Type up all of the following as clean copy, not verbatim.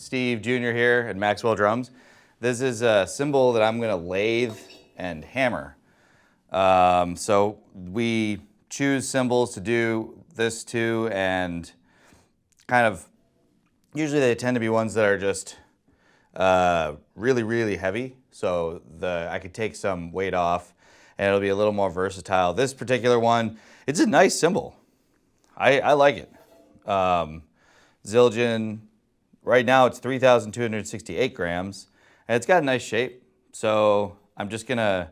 Steve Jr. here at Maxwell Drums. This is a cymbal that I'm going to lathe and hammer. So we choose cymbals to do this to, and kind of usually they tend to be ones that are just really, really heavy. So I could take some weight off and it'll be a little more versatile. This particular one, it's a nice cymbal. I like it. Zildjian, right now it's 3,268 grams, and it's got a nice shape. So I'm just gonna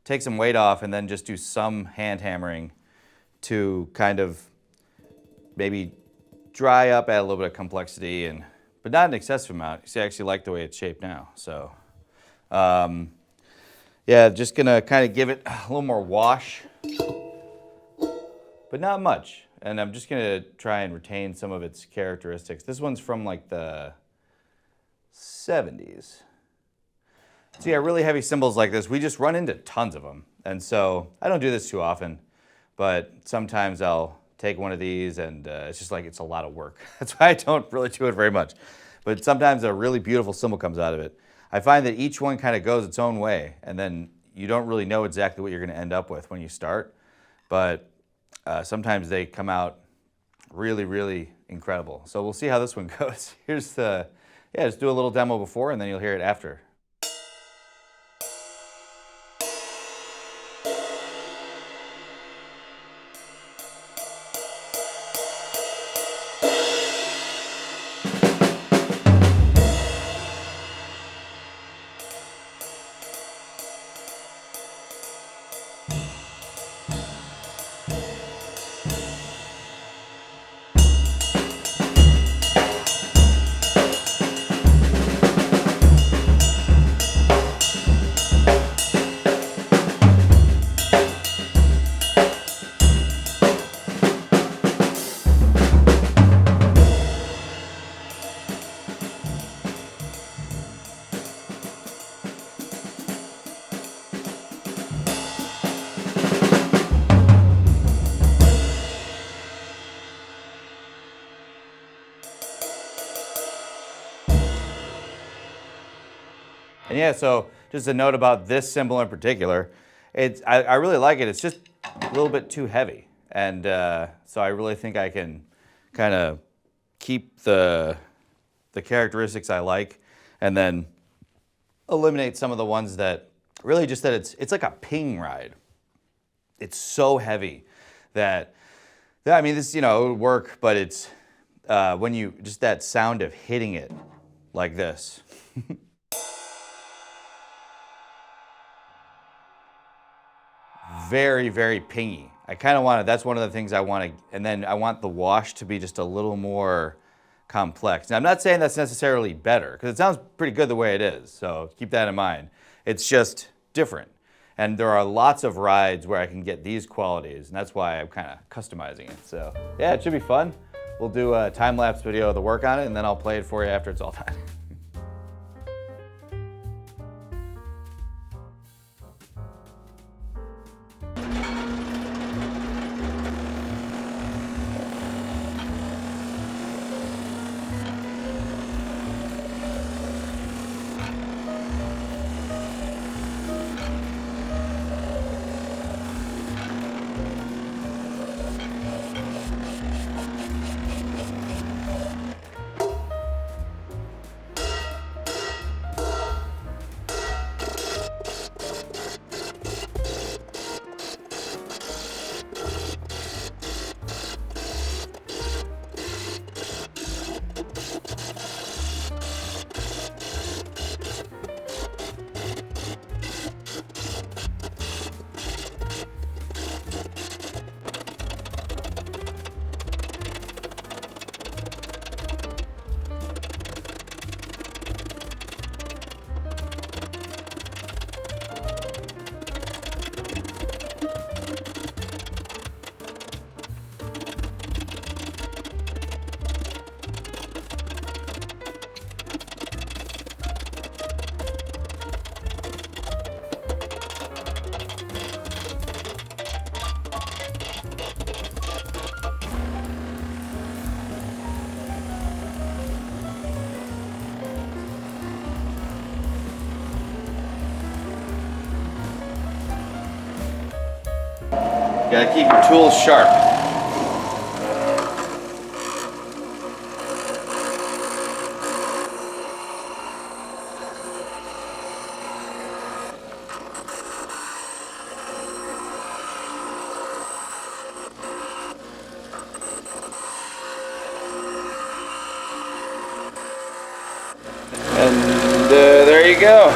take some weight off and then just do some hand hammering to kind of maybe dry up, add a little bit of complexity, but not an excessive amount. See, I actually like the way it's shaped now. So yeah, just gonna kind of give it a little more wash, but not much. And I'm just gonna try and retain some of its characteristics. This one's from like the 70s. So yeah, really heavy cymbals like this, we just run into tons of them. And so I don't do this too often, but sometimes I'll take one of these and it's just like, it's a lot of work. That's why I don't really do it very much. But sometimes a really beautiful cymbal comes out of it. I find that each one kind of goes its own way, and then you don't really know exactly what you're gonna end up with when you start. But sometimes they come out really, really incredible. So we'll see how this one goes. Here's just do a little demo before and then you'll hear it after. And yeah, so just a note about this cymbal in particular, I really like it. It's just a little bit too heavy. And so I really think I can kind of keep the characteristics I like and then eliminate some of the ones that really just that it's like a ping ride. It's so heavy that, I mean, this, it would work, but it's when you, just that sound of hitting it like this. Very, very pingy. I kind of want to, that's one of the things I want to, and then I want the wash to be just a little more complex. Now, I'm not saying that's necessarily better, because it sounds pretty good the way it is, so keep that in mind. It's just different. And there are lots of rides where I can get these qualities, and that's why I'm kind of customizing it. So yeah, it should be fun. We'll do a time-lapse video of the work on it, and then I'll play it for you after it's all done. Gotta keep your tools sharp. And there you go.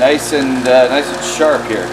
Nice and sharp here.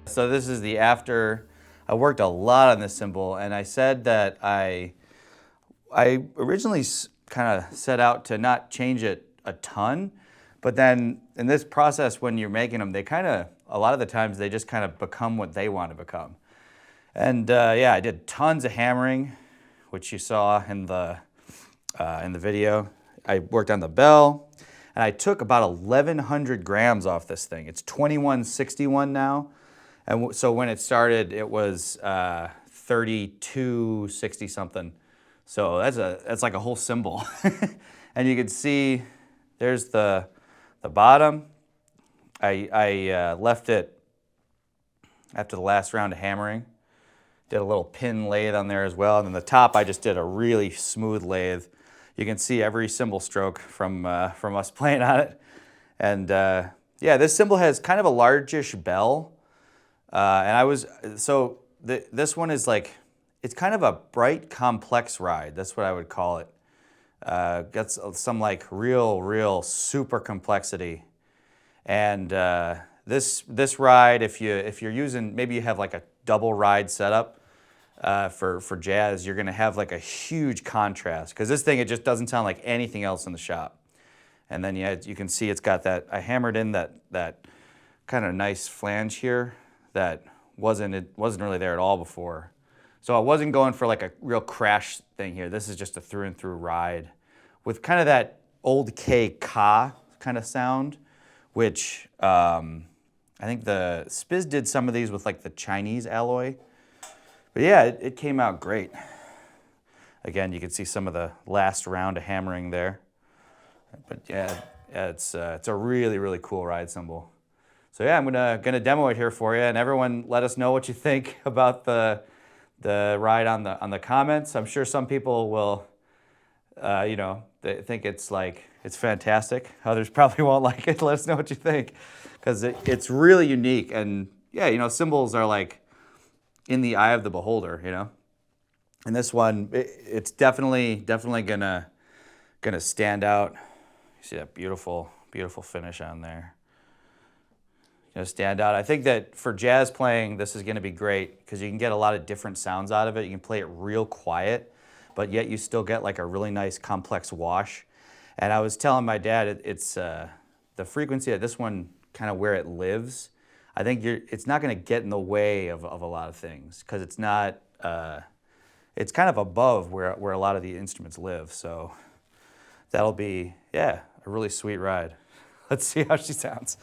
So this is the after. I worked a lot on this cymbal, and I said that I originally kind of set out to not change it a ton, but then in this process when you're making them, they kind of a lot of the times they just kind of become what they want to become. And yeah, I did tons of hammering, which you saw in the video. I worked on the bell, and I took about 1,100 grams off this thing. It's 2161 now, and so when it started, it was 3260 something. So that's like a whole cymbal. And you can see there's the bottom. I left it after the last round of hammering. Did a little pin lathe on there as well. And then the top, I just did a really smooth lathe. You can see every cymbal stroke from us playing on it. And yeah, this cymbal has kind of a largish bell. This one is like, it's kind of a bright, complex ride. That's what I would call it. Got some like real super complexity. And this ride, if you're using, maybe you have like a double ride setup for jazz, you're gonna have like a huge contrast, because this thing, it just doesn't sound like anything else in the shop. And then yeah, you can see it's got that, I hammered in that kind of nice flange here that wasn't really there at all before. So I wasn't going for like a real crash thing here. This is just a through and through ride with kind of that old K ka kind of sound, which I think the Spiz did some of these with like the Chinese alloy. But yeah, it came out great. Again, you can see some of the last round of hammering there. But yeah, it's a really cool ride cymbal. So yeah, I'm gonna demo it here for you, and everyone let us know what you think about the ride on the comments. I'm sure some people will, you know, they think it's fantastic. Others probably won't like it. Let us know what you think, because it's really unique. And yeah, you know, cymbals are like in the eye of the beholder, you know. And this one, it's definitely gonna stand out. You see that beautiful finish on there. Gonna stand out. I think that for jazz playing, this is gonna be great because you can get a lot of different sounds out of it. You can play it real quiet, but yet you still get like a really nice complex wash. And I was telling my dad, it's the frequency of this one, kind of where it lives. I think it's not going to get in the way of a lot of things, because it's not. It's kind of above where a lot of the instruments live. So that'll be, yeah, a really sweet ride. Let's see how she sounds.